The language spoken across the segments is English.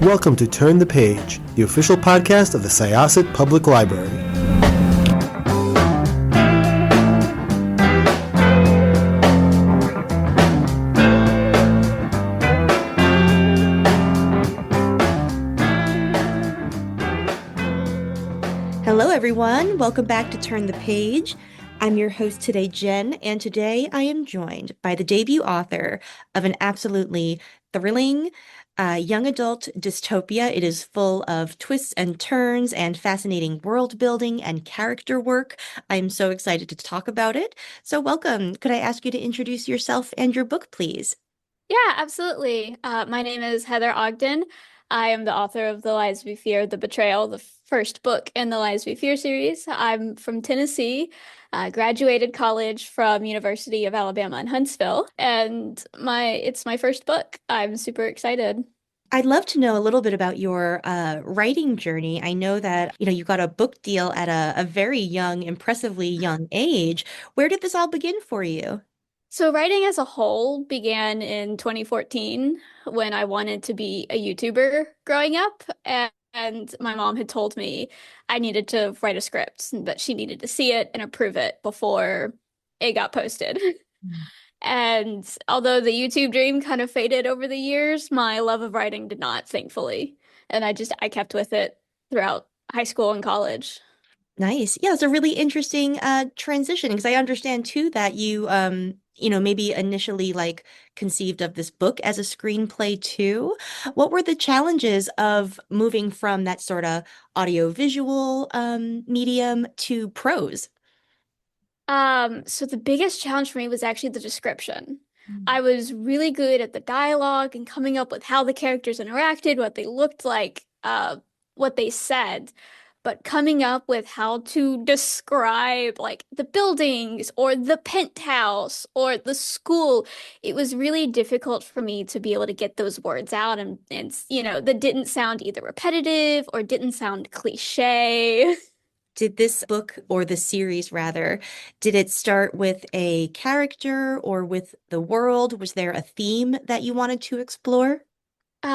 Welcome to Turn the Page, the official podcast of the Syosset Public Library. Hello, everyone. Welcome back to Turn the Page. I'm your host today, Jen, and today I am joined by the debut author of an absolutely thrilling young adult dystopia. It is full of twists and turns and fascinating world building and character work. I'm so excited to talk about it. So welcome. Could I ask you to introduce yourself and your book, please? Yeah, absolutely. My name is Heather Ogden. I am the author of The Lies We Fear, The Betrayal, the first book in the Lies We Fear series. I'm from Tennessee, graduated college from University of Alabama in Huntsville, and it's my first book. I'm super excited. I'd love to know a little bit about your writing journey. I know that, you got a book deal at a very young, impressively young age. Where did this all begin for you? So writing as a whole began in 2014 when I wanted to be a YouTuber growing up, and my mom had told me I needed to write a script, but she needed to see it and approve it before it got posted. And although the YouTube dream kind of faded over the years, my love of writing did not, thankfully. And I kept with it throughout high school and college. Nice. Yeah, it's a really interesting transition because I understand too that you maybe initially like conceived of this book as a screenplay too. What were the challenges of moving from that sort of audio-visual medium to prose? So the biggest challenge for me was actually the description. I was really good at the dialogue and coming up with how the characters interacted, what they looked like, what they said, but coming up with how to describe like the buildings or the penthouse or the school, it was really difficult for me to be able to get those words out and that didn't sound either repetitive or didn't sound cliche. Did this book, or the series rather, did it start with a character or with the world? Was there a theme that you wanted to explore?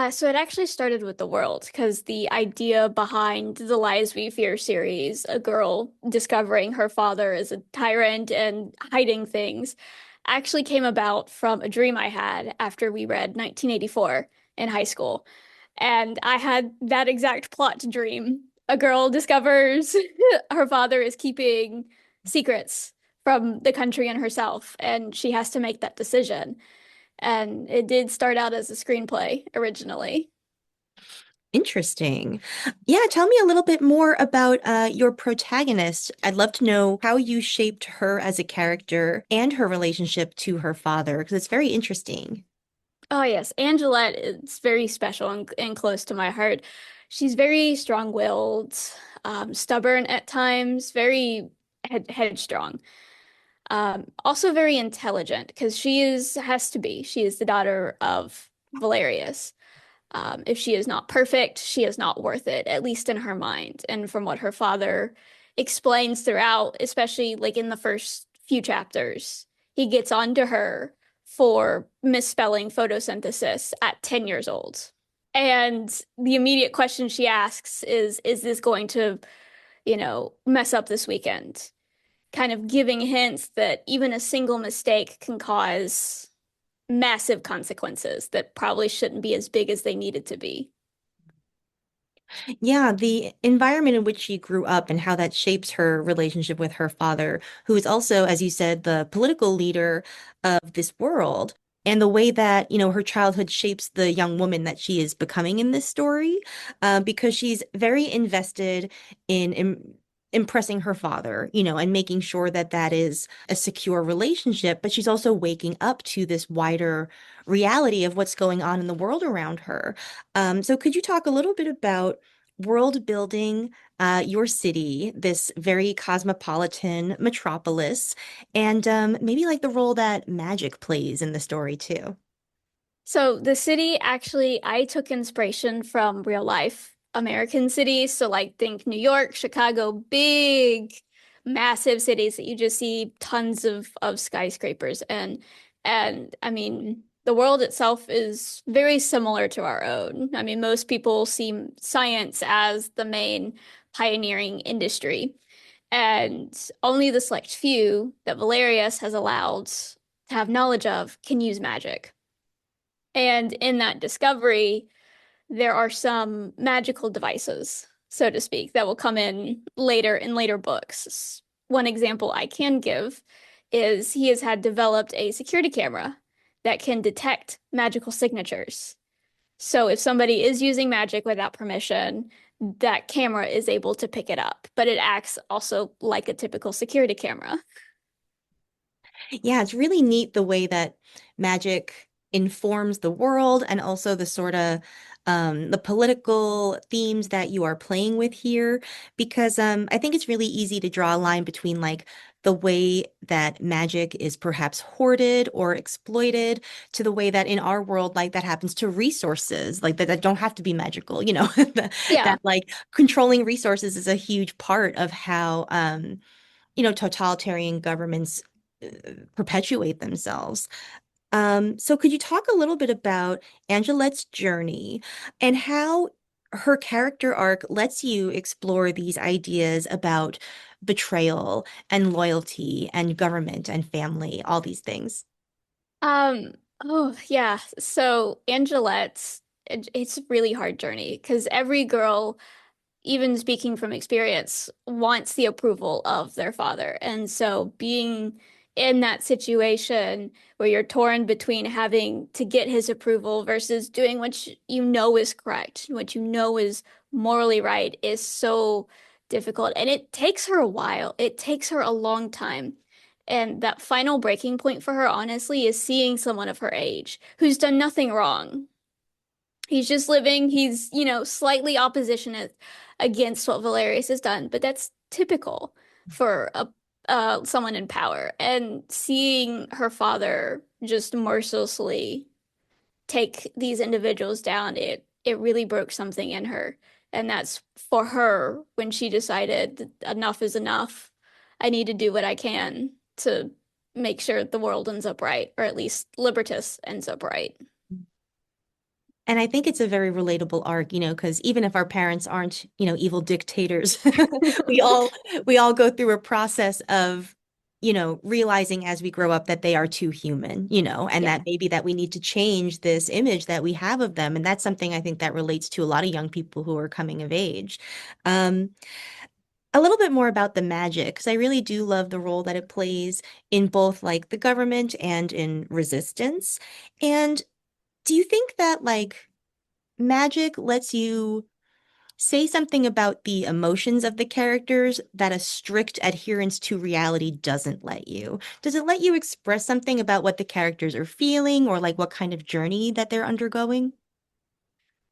So it actually started with the world because the idea behind the Lies We Fear series, a girl discovering her father is a tyrant and hiding things, actually came about from a dream I had after we read 1984 in high school. And I had that exact plot to dream. A girl discovers her father is keeping secrets from the country and herself, and she has to make that decision. And it did start out as a screenplay originally. Interesting. Yeah, tell me a little bit more about your protagonist. I'd love to know how you shaped her as a character and her relationship to her father, because it's very interesting. Oh yes, Angelette is very special and close to my heart. She's very strong-willed, stubborn at times, very headstrong. Also very intelligent because has to be. She is the daughter of Valerius. If she is not perfect, she is not worth it, at least in her mind. And from what her father explains throughout, especially like in the first few chapters, he gets onto her for misspelling photosynthesis at 10 years old. And the immediate question she asks is this going to, mess up this weekend? Kind of giving hints that even a single mistake can cause massive consequences that probably shouldn't be as big as they needed to be. Yeah, the environment in which she grew up and how that shapes her relationship with her father, who is also, as you said, the political leader of this world, and the way that, her childhood shapes the young woman that she is becoming in this story, because she's very invested in impressing her father, and making sure that that is a secure relationship, but she's also waking up to this wider reality of what's going on in the world around her. So could you talk a little bit about world building, your city, this very cosmopolitan metropolis, and maybe like the role that magic plays in the story too? So the city actually, I took inspiration from real life American cities. So like think New York, Chicago, big, massive cities that you just see tons of skyscrapers and I mean the world itself is very similar to our own. I mean, most people see science as the main pioneering industry, and only the select few that Valerius has allowed to have knowledge of can use magic. And in that discovery, there are some magical devices, so to speak, that will come in later books. One example I can give is he has had developed a security camera that can detect magical signatures. So if somebody is using magic without permission, that camera is able to pick it up, but it acts also like a typical security camera. Yeah, it's really neat the way that magic informs the world and also the sort of the political themes that you are playing with here, because I think it's really easy to draw a line between like the way that magic is perhaps hoarded or exploited to the way that in our world, like that happens to resources, like that don't have to be magical, Yeah. that like controlling resources is a huge part of how totalitarian governments uh, perpetuate themselves. So could you talk a little bit about Angelette's journey and how her character arc lets you explore these ideas about betrayal and loyalty and government and family, all these things? Um, oh yeah. So Angelette's it's a really hard journey because every girl, even speaking from experience, wants the approval of their father. And so being in that situation where you're torn between having to get his approval versus doing what you know is correct, what you know is morally right, is so difficult. And it takes her a while. It takes her a long time. And that final breaking point for her, honestly, is seeing someone of her age who's done nothing wrong. He's just living, he's, slightly opposition against what Valerius has done, but that's typical for a someone in power. And seeing her father just mercilessly take these individuals down, it really broke something in her. And that's for her when she decided that enough is enough. I need to do what I can to make sure the world ends up right, or at least Libertis ends up right. And I think it's a very relatable arc, because even if our parents aren't, evil dictators, we all we all go through a process of, realizing as we grow up that they are too human, and Yeah. that maybe that we need to change this image that we have of them. And that's something I think that relates to a lot of young people who are coming of age. Um, a little bit more about the magic, because I really do love the role that it plays in both like the government and in resistance. And do you think that like magic lets you say something about the emotions of the characters that a strict adherence to reality doesn't let you? Does it let you express something about what the characters are feeling or like what kind of journey that they're undergoing?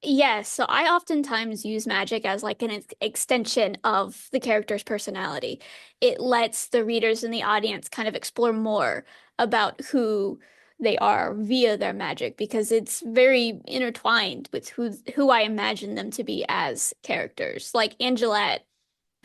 Yes, so I oftentimes use magic as like an extension of the character's personality. It lets the readers and the audience kind of explore more about who they are via their magic because it's very intertwined with who I imagine them to be as characters. Like Angelette,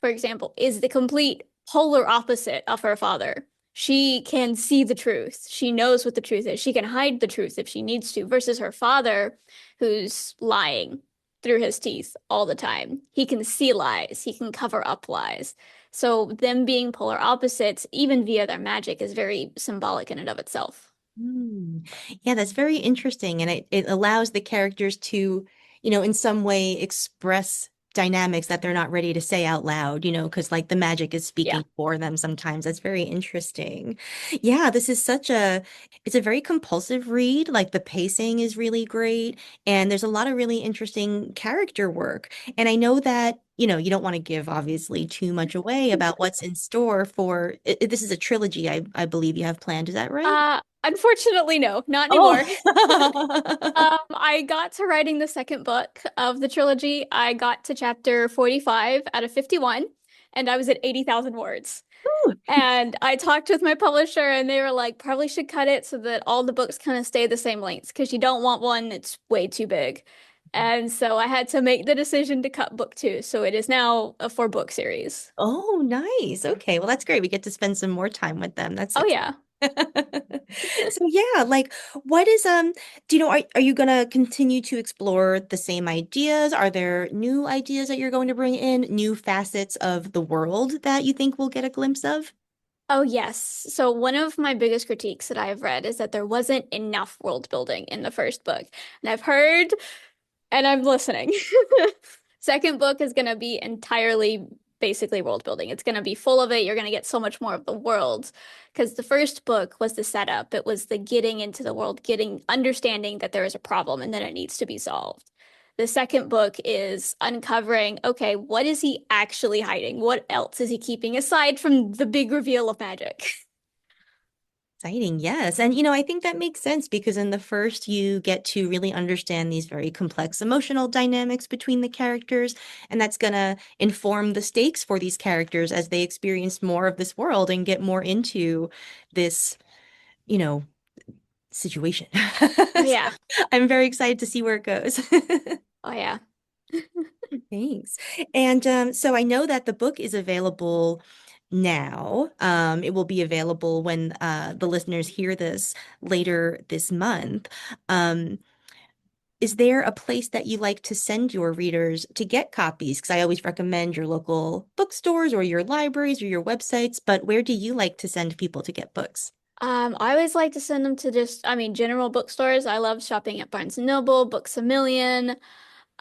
for example, is the complete polar opposite of her father. She can see the truth. She knows what the truth is. She can hide the truth if she needs to, versus her father, who's lying through his teeth all the time. He can see lies, he can cover up lies. So, them being polar opposites, even via their magic, is very symbolic in and of itself. Hmm. Yeah, that's very interesting. And it allows the characters to, in some way express dynamics that they're not ready to say out loud, because like the magic is Yeah. speaking for them sometimes. That's very interesting. Yeah, it's a very compulsive read. Like the pacing is really great. And there's a lot of really interesting character work. And I know that, you don't want to give obviously too much away about what's in store for, this is a trilogy, I believe you have planned. Is that right? Unfortunately, no, not Oh, anymore. I got to writing the second book of the trilogy. I got to chapter 45 out of 51, and I was at 80,000 words. And I talked with my publisher, and they were like, probably should cut it so that all the books kind of stay the same length because you don't want one that's way too big. And so I had to make the decision to cut book two. So it is now a 4 book series. oh, nice. Okay, well, that's great. We get to spend some more time with them. That's Oh, exciting. yeah. So yeah, like what is do you know are you gonna continue to explore the same ideas? Are there new ideas that you're going to bring in, new facets of the world that you think we'll get a glimpse of? Oh, yes. So one of my biggest critiques that I have read is that there wasn't enough world building in the first book. And I've heard and I'm listening. Second book is going to be entirely basically world building. It's going to be full of it. You're going to get so much more of the world because the first book was the setup. It was the getting into the world, getting understanding that there is a problem and that it needs to be solved. The second book is uncovering, okay, what is he actually hiding? What else is he keeping aside from the big reveal of magic? Exciting, yes. And I think that makes sense because in the first, you get to really understand these very complex emotional dynamics between the characters, and that's gonna inform the stakes for these characters as they experience more of this world and get more into this, you know, situation. Oh, So yeah. I'm very excited to see where it goes. Oh, yeah. Thanks. And so I know that the book is available now. It will be available when the listeners hear this later this month. Um, is there a place that you like to send your readers to get copies? Because I always recommend your local bookstores or your libraries or your websites, but where do you like to send people to get books? I always like to send them to just, I mean, general bookstores. I love shopping at Barnes& and Noble, Books A Million,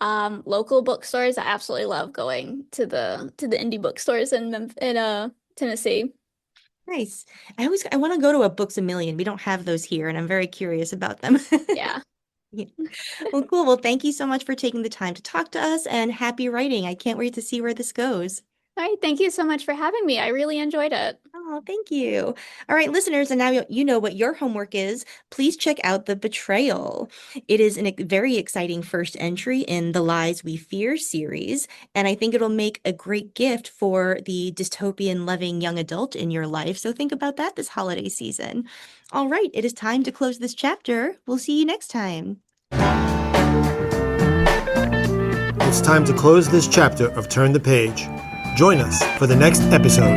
local bookstores. I absolutely love going to the indie bookstores in Tennessee. Nice. I want to go to a Books A Million. We don't have those here, and I'm very curious about them. Yeah. Yeah. Well, cool. Well, thank you so much for taking the time to talk to us and happy writing. I can't wait to see where this goes. All right. Thank you so much for having me. I really enjoyed it. Oh, thank you. All right, listeners, and now you know what your homework is. Please check out The Betrayal. It is a very exciting first entry in the Lies We Fear series, and I think it'll make a great gift for the dystopian loving young adult in your life. So think about that this holiday season. All right, it is time to close this chapter. We'll see you next time. It's time to close this chapter of Turn the Page. Join us for the next episode.